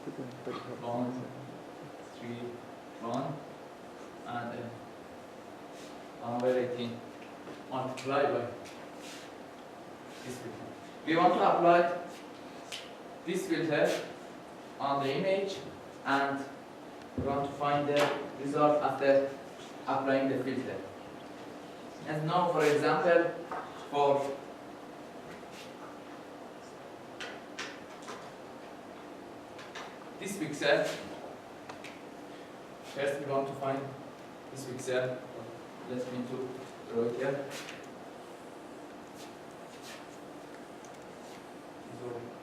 1, 3, 1, and another 18 multiplied by this filter. We want to apply this filter on the image, and we want to find the result after applying the filter. And now, for example, for this pixel, first we want to find this pixel. Let me to draw it here.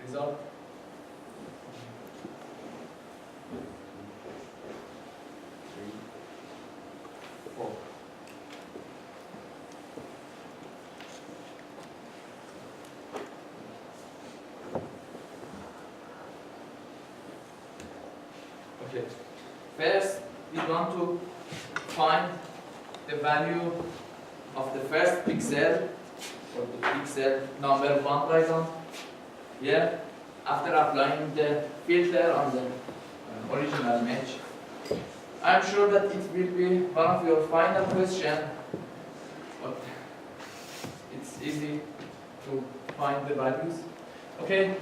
Result. Okay. First, we want to find the value of the first pixel, or the pixel number 1, for example, here, after applying the filter on the original image. I'm sure that it will be one of your final questions, but it's easy to find the values. Okay,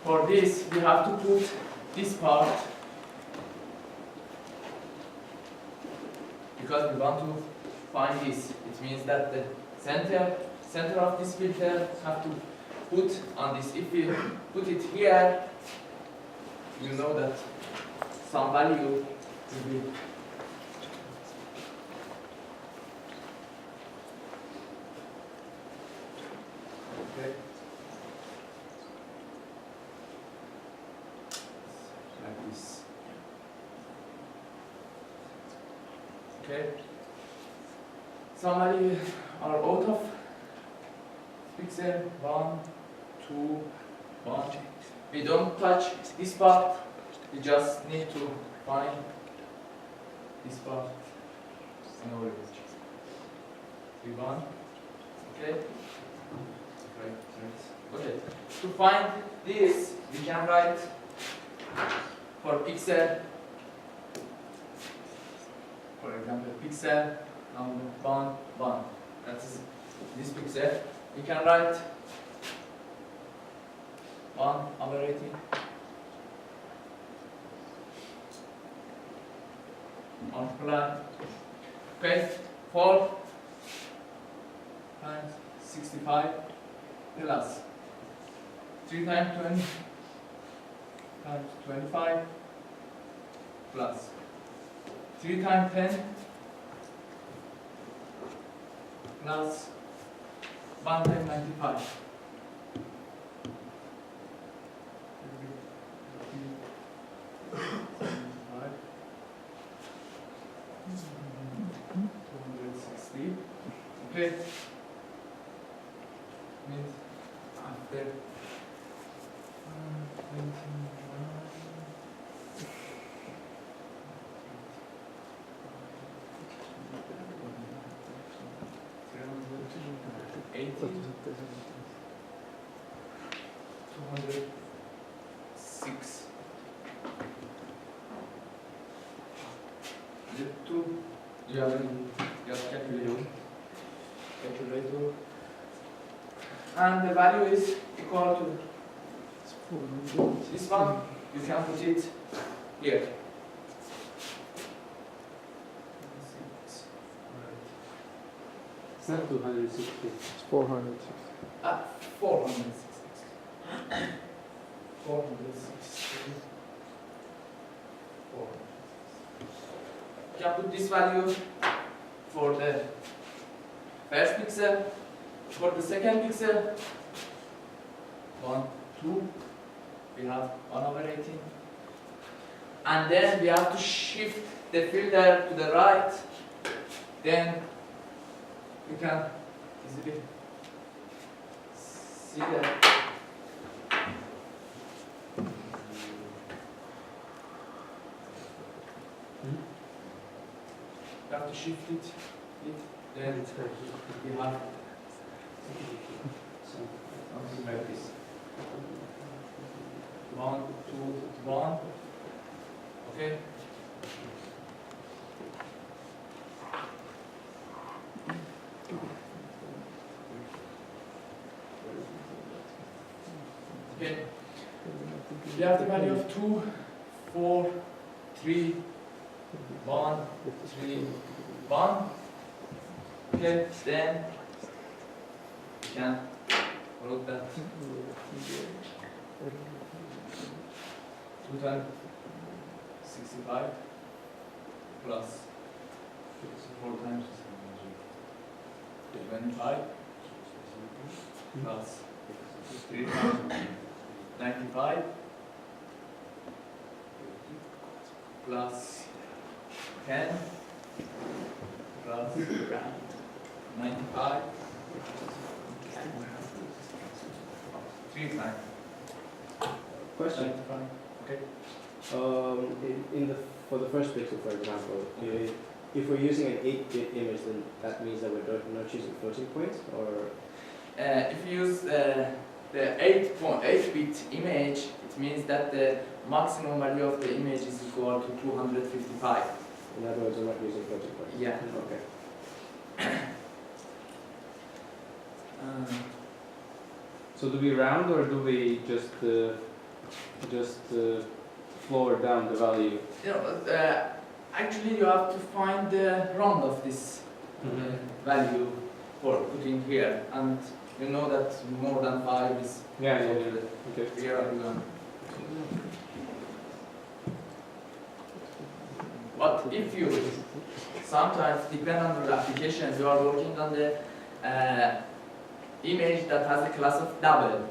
for this, we have to put this part, because we want to find this. It means that the center of this filter have to put on this. If we put it here, you know that some value will be okay. Like this. Okay. Some value are out of pixel 1, 2, 1. We don't touch this part. We just need to find this part in our image. 3, 1. Okay. Right. Okay. To find this, we can write for pixel. For example, pixel number 1, 1. That's this pixel. We can write 1 over 18. Multiply. Okay, 4 times 65 plus 3 times 20 times 25 plus 3 times 10 plus 1 times 95. Okay. Means after 80, 206. You have calculator. And the value is equal to this one. You can put it here. It's not 260. It's 460. 460. 460. You can put this value for the first pixel. For the second pixel, 1, 2, we have 1 over 18. And then we have to shift the filter to the right. Then we can easily see that. We have to shift it. Then we have something like this. 1, 2, 1. Okay. Okay. We have the value of 2, 4, 3, 1, 3, 1. Okay, then we can write that 2 times 65 plus 4 times 25 plus 3 times 95 plus 10 plus 95 3 times Question. 95. Okay. For the first pixel, for example, if we're using an 8-bit image, then that means that we're not choosing floating points, or If you use the 8-bit image, it means that the maximum value of the image is equal to 255. in other words, we're not using floating points. Yeah. Okay. So do we round or do we just floor down the value? You know, actually, you have to find the round of this value for putting here, and you know that more than 5 is Yeah. okay. Here and on. But if you sometimes depend on the application, you are working on the image that has a class of double.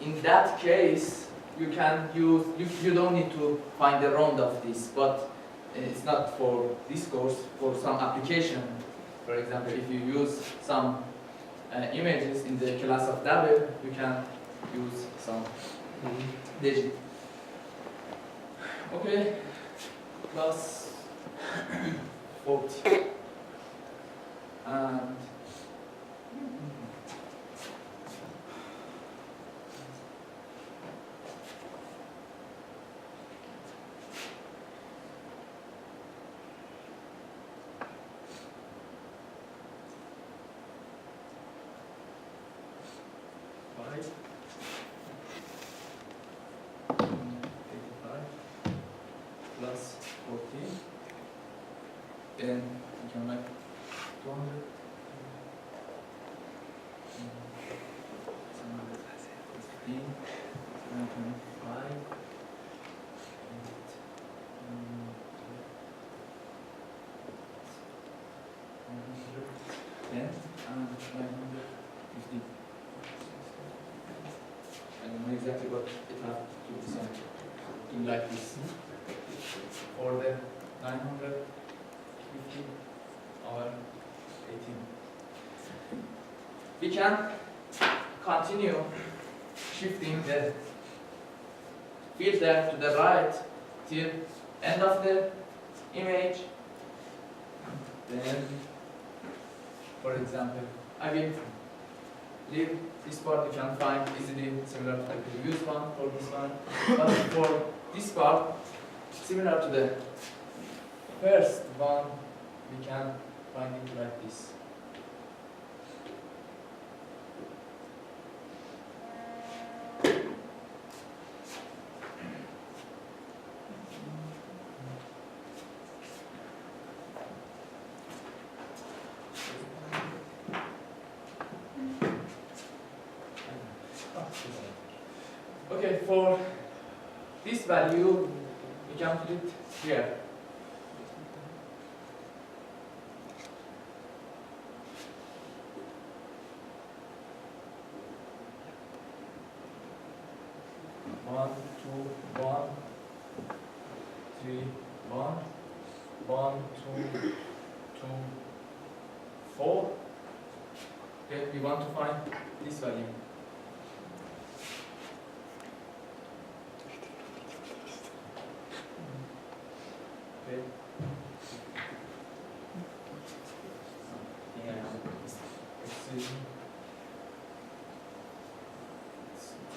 In that case, you can use, you don't need to find the round of this, but it's not for this course, for some application. For example, if you use some images in the class of double, you can use some digit. Okay, plus 40. And plus 14, then you can make 200, 715, 725, and 950. I don't know exactly what it has to be something like this. For the 950 over 18. We can continue shifting the filter to the right till end of the image. Then, for example, I will leave this part. You can find easily similar to the previous one for this one. But for this part, similar to the first one, we can find it like this. Okay, for this value, we can put it here. One, two, one, three, one, one, two, two, 4. Okay, we want to find this value. Okay. Yeah. It's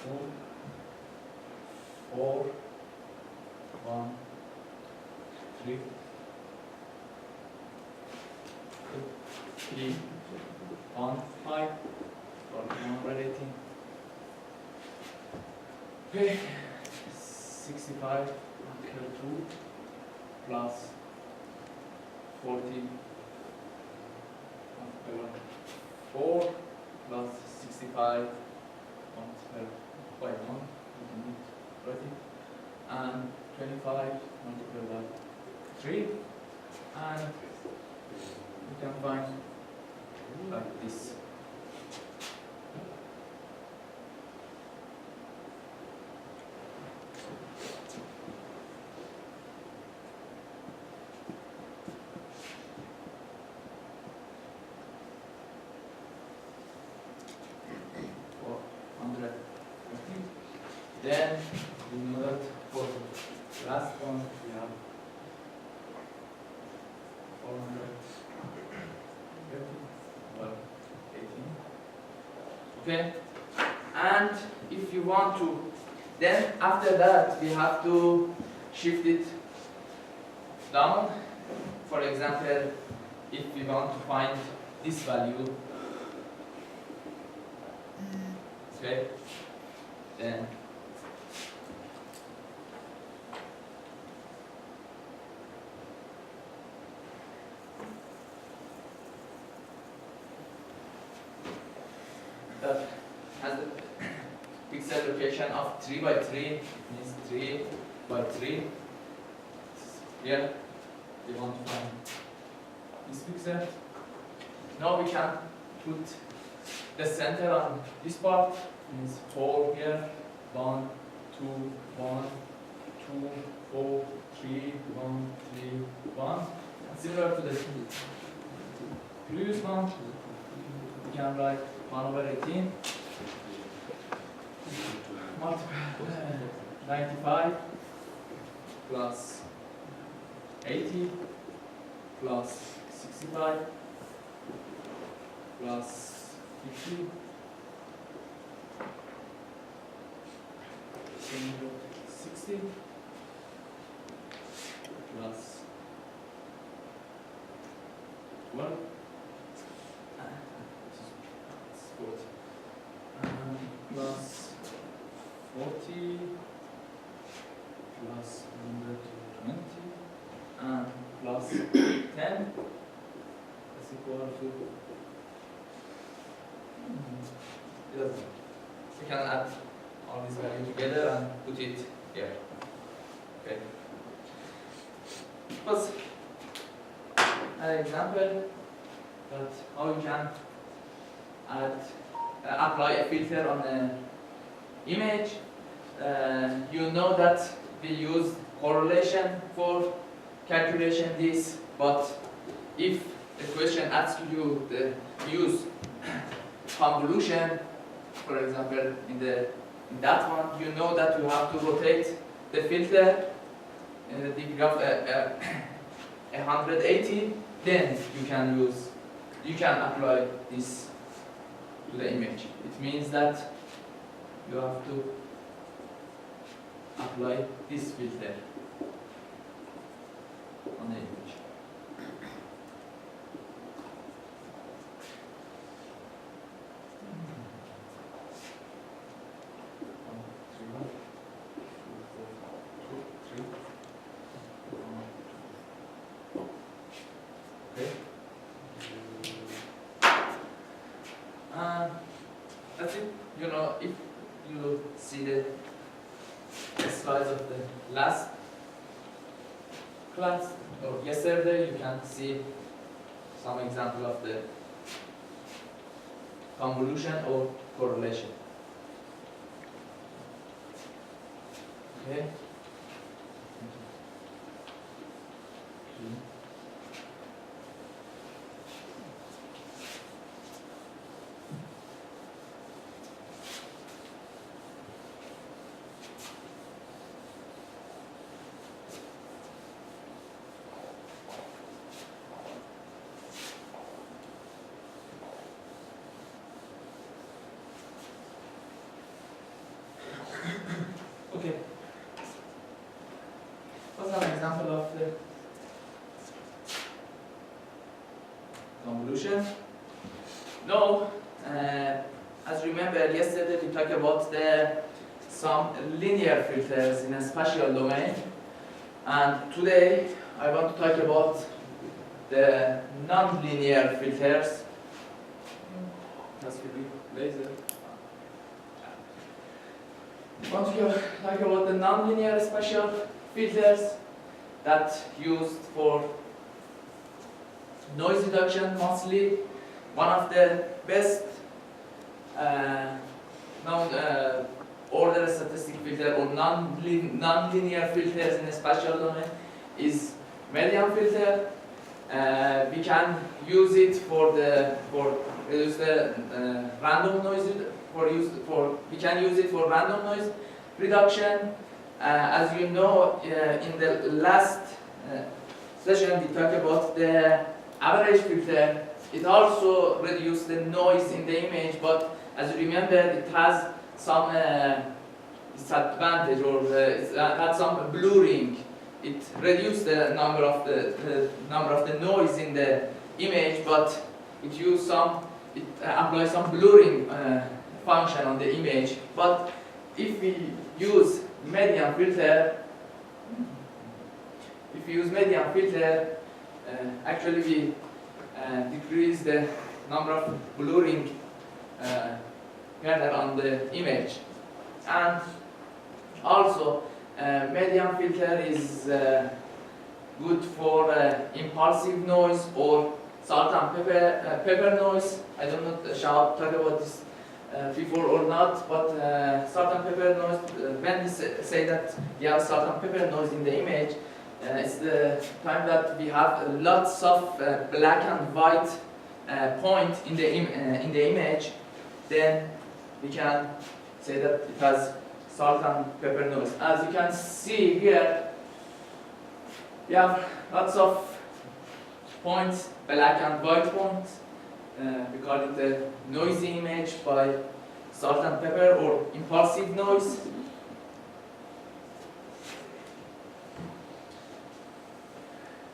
2, 4, 4, 1, 3, 3, 1, 5, or 118. Okay, 65 equal 2 plus 40 multiplied by 4 plus 65 multiplied by 1, we can write it, and 25 multiplied by 3, and we can find like this. Then we know that for the last one we have 418. Okay, and if you want to, then after that we have to shift it down. For example, if we want to find this value, okay, then that has the pixel location of 3 by 3, means 3 by 3. Here we want to find this pixel. Now we can put the center on this part, means 4 here, 1, 2, 1, 2, 4, 3, 1, 3, 1. And similar to the previous one, we can write 1/18 multiply 95 plus 80 plus 65 plus 50 60 plus 12 plus 40 plus 120 and plus 10 is equal to we can add all these values together and put it here. Okay. But an example that how you can add apply a filter on the image. You know that we use correlation for calculation this, but if the question asks you to use convolution, for example, in that one, you know that you have to rotate the filter in the degree of 180. Then you can apply this to the image. It means that you have to apply this filter on the image. Okay. That's it. You know, if you see the slides of the last class or yesterday, you can see some example of the convolution or correlation. Okay. Okay. was an example of the convolution. Now, as remember yesterday we talked about some linear filters in a spatial domain, and today I want to talk about the non-linear filters. Das will be laser. I want to talk about the non-linear spatial filters that used for noise reduction mostly. One of the best known order statistic filter or non-linear filters in the spatial domain is median filter. We can use it for reduce the random noise. We can use it for random noise reduction. As you know, in the last session we talked about the average filter. It also reduces the noise in the image, but as you remember, it has some disadvantage, or it had some blurring. It reduced the number of the noise in the image, but it applies some blurring function on the image. But if we use median filter, actually we decrease the number of blurring further on the image. And also median filter is good for impulsive noise or salt and pepper noise. I don't know shall talk about this before or not, but salt and pepper noise, when we say that we have salt and pepper noise in the image, it's the time that we have lots of black and white point in the image. Then we can say that it has salt and pepper noise. As you can see here, we have lots of points, black and white points. We call it a noisy image by salt and pepper or impulsive noise.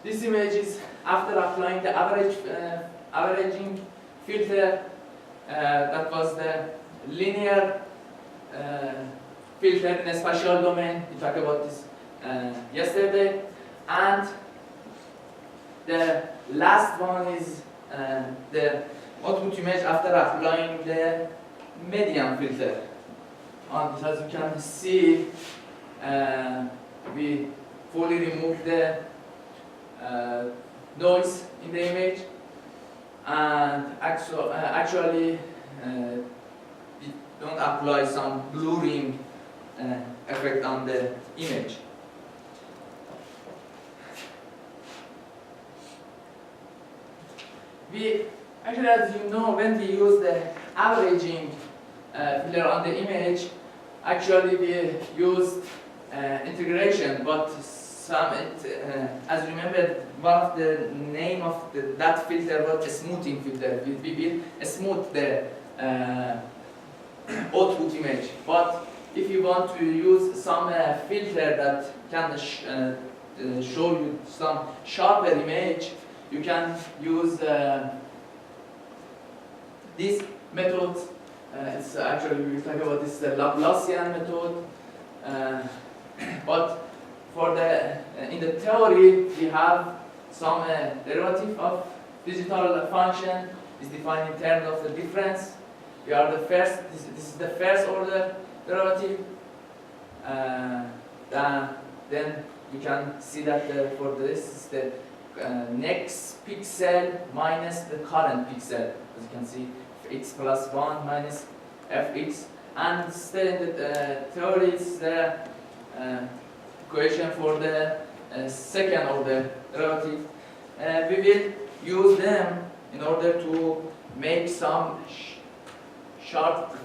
This image is after applying the averaging filter. That was the linear filter in a spatial domain. We talked about this yesterday. And the last one is the output image after applying the median filter. And as you can see, we fully remove the noise in the image, and actually we don't apply some blurring effect on the image. We actually, as you know, when we use the averaging filter on the image, actually we used integration, but as you remember, one of the name of that filter was a smoothing filter. We will smooth the output image. But if you want to use some filter that can show you some sharper image, you can use this method. It's actually, we talk about this Laplacian method. But for in the theory, we have some derivative of digital function is defined in terms of the difference. We are the first. This is the first order derivative. Then we can see that for this is the next pixel minus the current pixel. As you can see, x plus 1 minus fx. And still in the theory, it's the equation for the second order derivative. We will use them in order to make some sharpening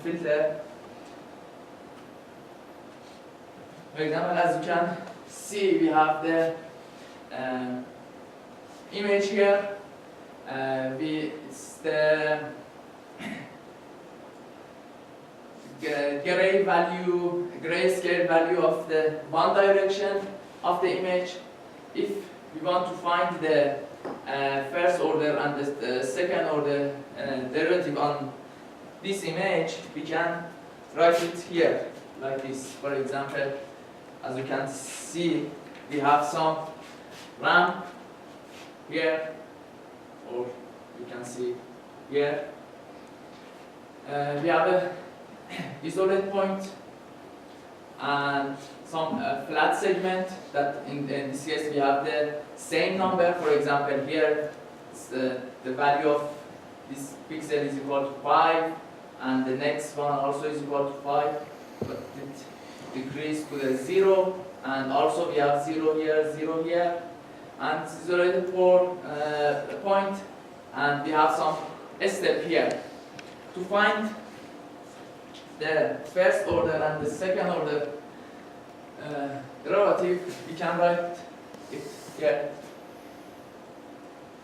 filter. For example, as you can see, we have the image here. It's the grayscale value of the one direction of the image. If we want to find the first order and the second order derivative on this image, we can write it here like this. For example, as you can see, we have some ramp here, or you can see here. We have a isolated point and some flat segment that in this case we have the same number. For example, here the value of this pixel is equal to 5, and the next one also is equal to 5, but it decreased to the 0, and also we have 0 here, and isolated point, and we have some step here. To find the first order and the second order derivative, we can write it here.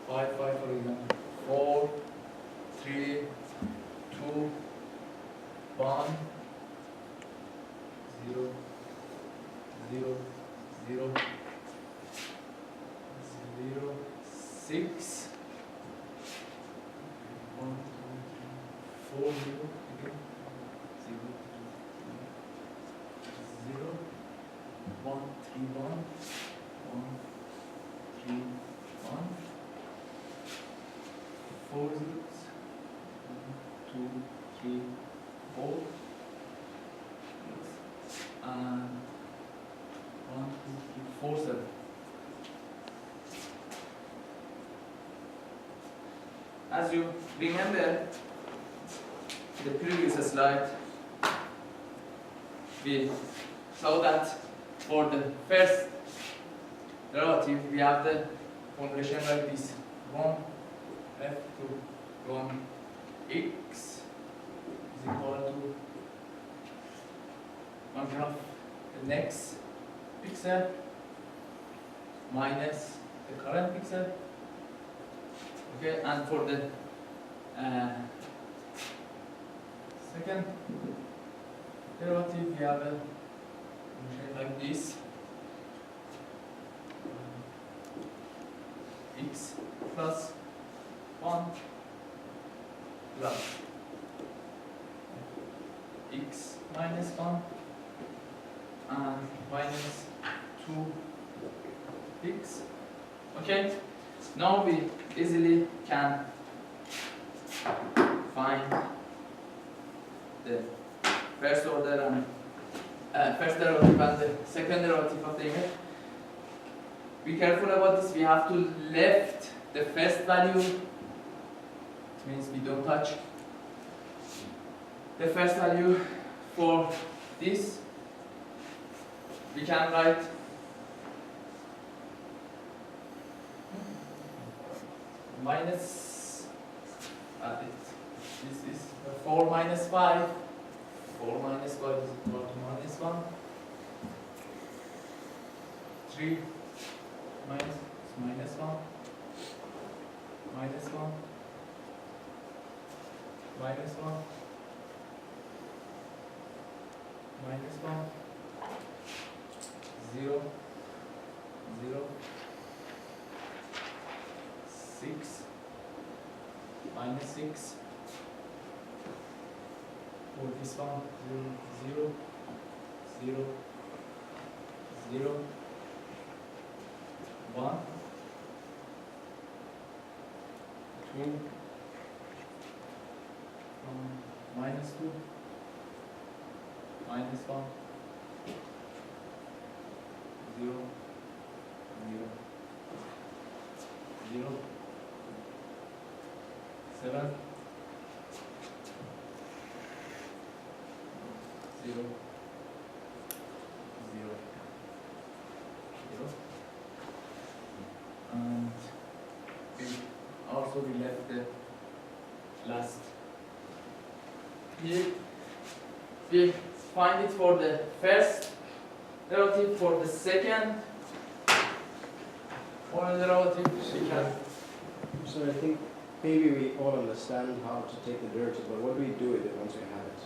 5, for example. 4, 3, 2, 1, 0, 0, 0, 0, 6, 1, 2, 3, 4, 0, again. 0, 1, 3, 1, 1, 3, 1, 4 zeros, 1, 2, 3, 4, and 1, 2, 3, 4, 7. As you remember, the previous slide, we saw that for the first derivative we have the formulation like this: 1 f to 1 x is equal to function of the next pixel minus the current pixel. Okay, and for the second derivative we have a function like this: x plus 1 plus x minus 1 and minus 2x. Okay, now we easily can find the first order and first derivative and the second derivative of the image. Be careful about this. We have to left the first value. It means we don't touch the first value. For this, we can write minus. This is 4 minus 5. 4 minus 5 is equal to minus 1. 3 minus 1. Minus 1. Minus 1. Minus 1. 0. 0. 6. Minus 6. For this one, 0, 0, 0, 1, 2, minus 2, minus 1, 0, 0, 0, 7, 0, 0, 0, and we left the last. We find it for the first derivative. For the second order derivative, we can. So I think maybe we all understand how to take the derivative, but what do we do with it once we have it?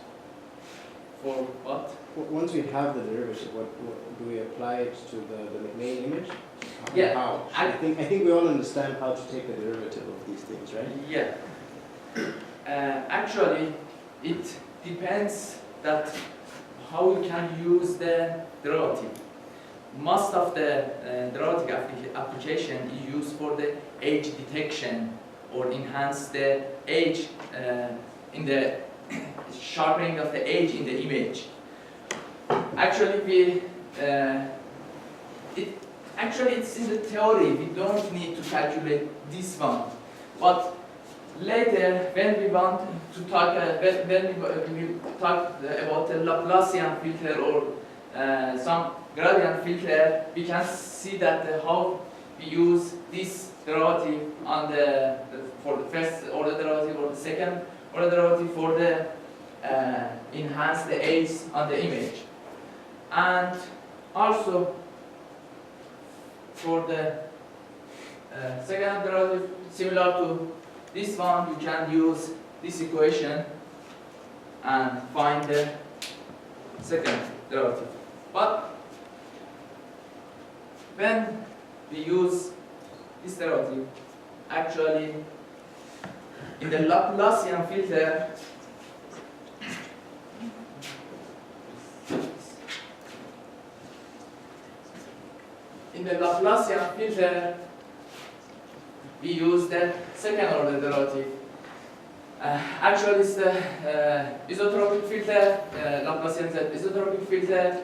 For what? Once we have the derivative, what do we apply it to the main image? Yeah, How? I think we all understand how to take the derivative of these things, right? Yeah. Actually, it depends that how you can use the derivative. Most of the derivative application is used for the age detection or enhance the age in the sharpening of the age in the image. Actually, it's in the theory. We don't need to calculate this one, but later when we want to talk, when we talk about the Laplacian filter or some gradient filter, we can see that how we use this derivative on for the first order derivative or the second order derivative for the enhance the age on the image, and also for the second derivative similar to this one, you can use this equation and find the second derivative. But when we use this derivative, actually in the Laplacian filter, we use the second order derivative. Actually, it's the isotropic filter, Laplacian isotropic filter,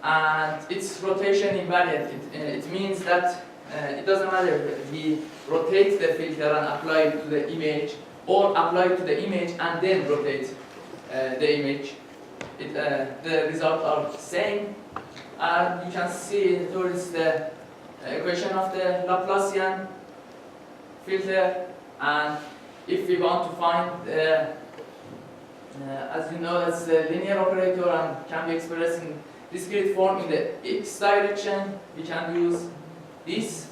and it's rotation invariant. It means that it doesn't matter if we rotate the filter and apply it to the image, or apply it to the image and then rotate the image. The results are the same. And you can see towards the equation of the Laplacian filter, and if we want to find as you know, that's the linear operator and can be expressed in discrete form in the x direction, we can use this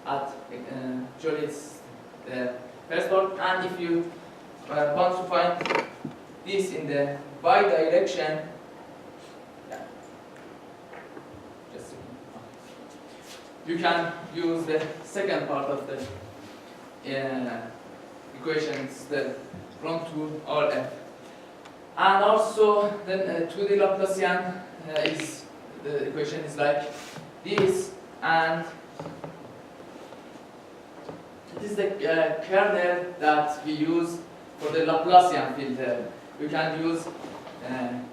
at actually it's the first part, and if you want to find this in the y direction, you can use the second part of the equation, it's the from 2 RF. And also then 2D Laplacian is the equation is like this, and it is the kernel that we use for the Laplacian filter. You can use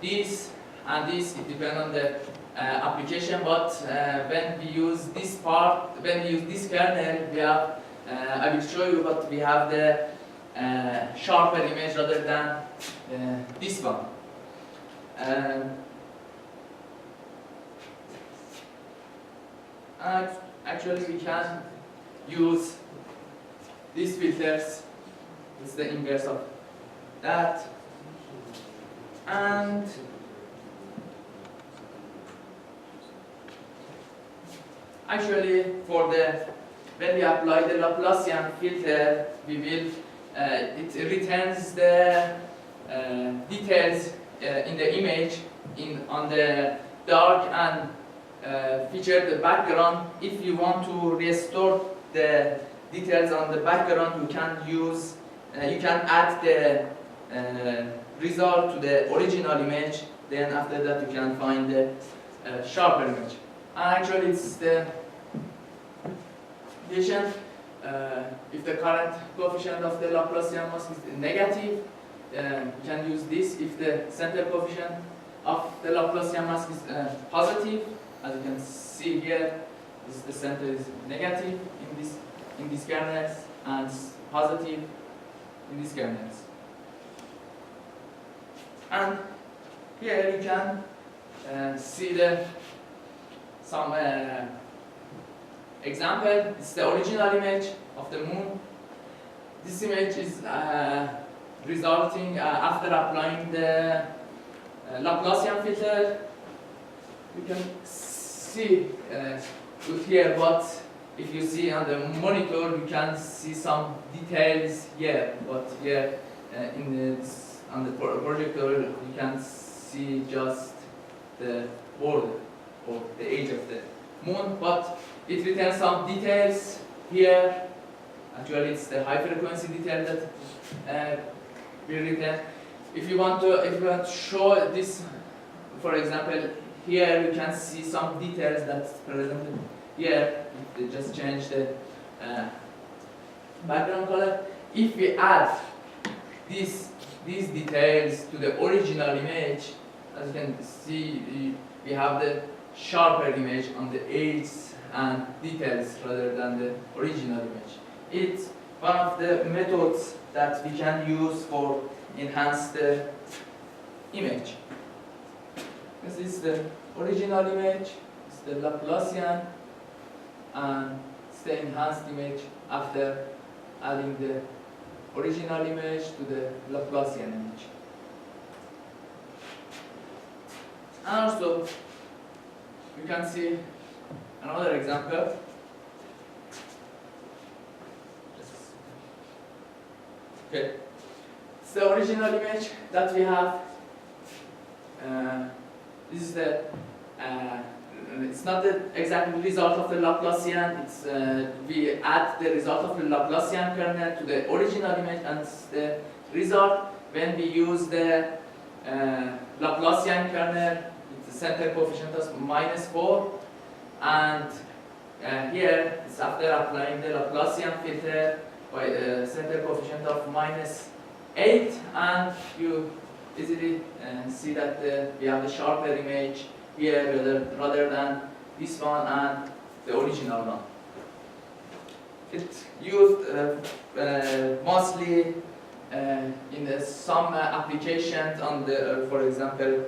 this and this, it depends on the application, but when we use this part, when we use this kernel, we have, I will show you, but we have the sharper image rather than this one. And actually we can use these filters, it's the inverse of that, and actually for the when we apply the Laplacian filter, we will it returns the details in the image on the dark and feature the background. If you want to restore the details on the background, you can use you can add the result to the original image. Then after that, you can find the sharper image. And actually, it's the condition. If the current coefficient of the Laplacian mask is negative, you can use this. If the center coefficient of the Laplacian mask is positive, as you can see here, the center is negative in these kernels and positive in these kernels. And here you can see some example. It's the original image of the moon. This image is resulting after applying the Laplacian filter. You can see here, but if you see on the monitor, you can see some details here. But here on the projector, you can see just the border or the edge of the moon, but it returns some details here. Actually, it's the high frequency detail that we return. If you want to show this, for example, here you can see some details that's presented here. They just change the background color. If we add these details to the original image, as you can see, we have the sharper image on the edges and details rather than the original image. It's one of the methods that we can use for enhance the image. This is the original image, it's the Laplacian, and it's the enhanced image after adding the original image to the Laplacian image. And also, you can see another example. Okay, it's the original image that we have. This is the. It's not the exact result of the Laplacian. It's we add the result of the Laplacian kernel to the original image, and it's the result when we use the Laplacian kernel with the center coefficient of -4, and here it's after applying the Laplacian filter by a center coefficient of -8, and you easily see that we have the sharper image here rather than this one and the original one. It's used mostly in some applications on the, for example,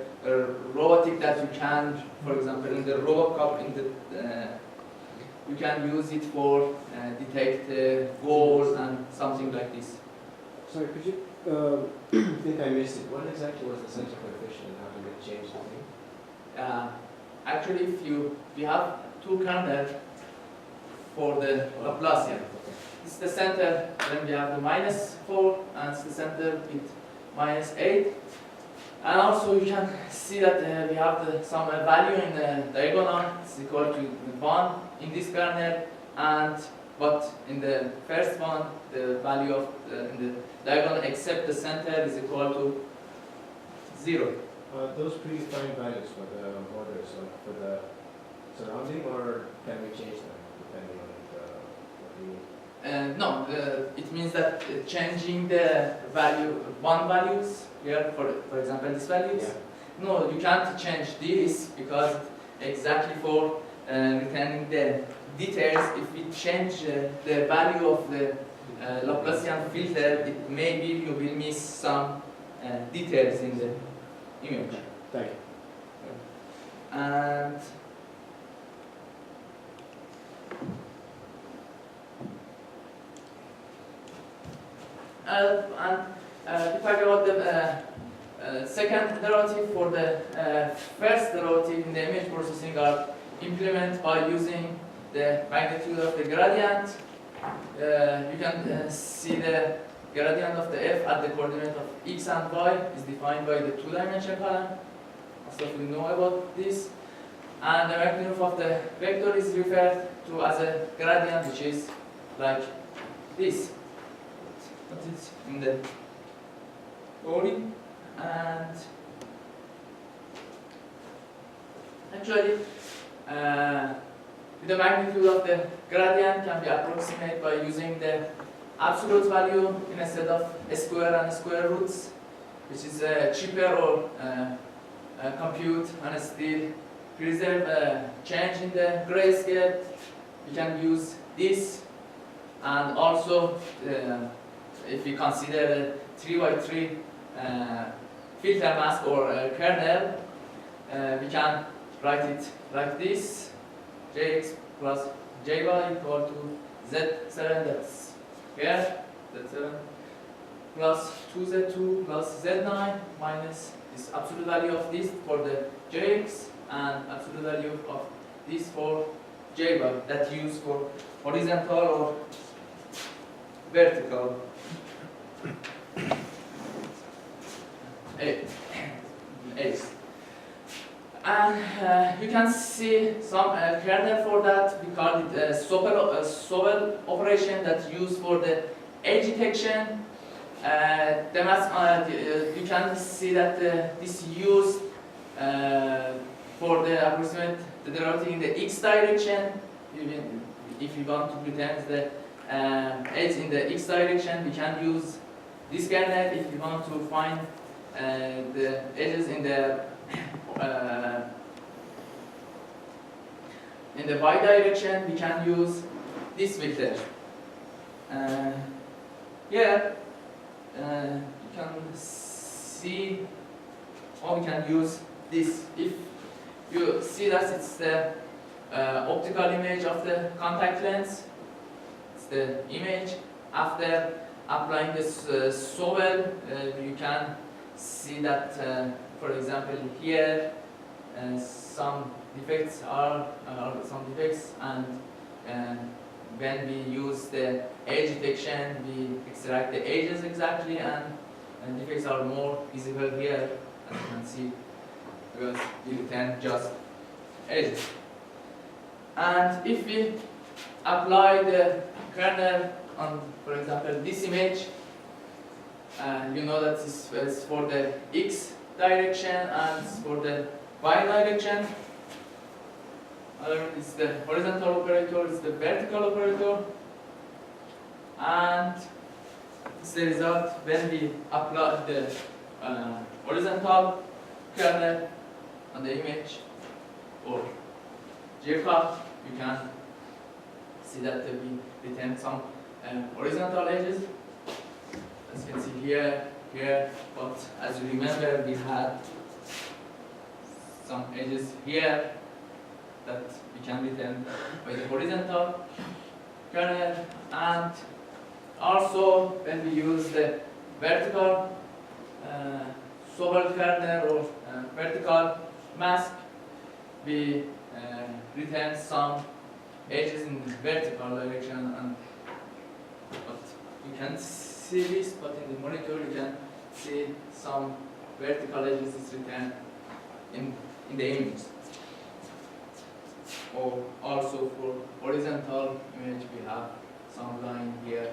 robotic that you can, for example, in the Robocop, you can use it for detect goals and something like this. Sorry, could you, I think I missed it. What exactly was the center coefficient and how did it change the thing? Actually, if you have two kernels for the Laplacian, it's the center, then we have the -4, and it's the center with -8. And also you can see that we have some value in the diagonal, it's equal to 1 in this kernel, but in the first one, the value of in the diagonal except the center is equal to 0. Those predefined values for the borders, for the surrounding, or can we change them depending on what we need? No, it means that changing the values here, for example, these values. Yeah. No, you can't change this because exactly for returning the details, if we change the value of the Laplacian filter, maybe you will miss some details in the image. Thank you. And we talk about the second derivative. For the first derivative in the image processing are implemented by using the magnitude of the gradient. You can see the gradient of the f at the coordinate of x and y is defined by the two-dimensional column. So we know about this. And the magnitude of the vector is referred to as a gradient, which is like this. But it's in the body. And actually, the magnitude of the gradient can be approximated by using the absolute value instead of square and square roots, which is cheaper or compute and still preserve change in the grayscale. We can use this, and also if we consider the 3x3 filter mask or kernel, we can write it like this: jx plus jy equal to z7, that's here, z7 plus 2z2 plus z9 minus this absolute value of this for the jx and absolute value of this for jy, that used for horizontal or vertical edge. And you can see some kernel for that. We call it a Sobel operation that's used for the edge detection. You can see that this used for the approximate the derivative in the x direction. If you want to pretend the edge in the x direction, we can use this kernel. If you want to find the edges in the y direction, we can use this filter. Here you can see how we can use this. If you see that it's the optical image of the contact lens, it's the image. After applying this Sobel, you can see that, for example, here some defects and when we use the edge detection, we extract the edges exactly, and defects are more visible here, as you can see, because we return just edges. And if we apply the kernel on, for example, this image, you know that this is for the x direction and for the y direction. It's the horizontal operator, it's the vertical operator, and it's the result when we apply the horizontal kernel on the image or JPEG. You can see that we return some horizontal edges, as you can see here, but as you remember, we had some edges here that we can return by the horizontal kernel. And also when we use the vertical Sobel kernel or vertical mask, we return some edges in vertical direction, and but you can see this, but in the monitor you can see some vertical edges is returned in the image. Or also for horizontal image we have some line here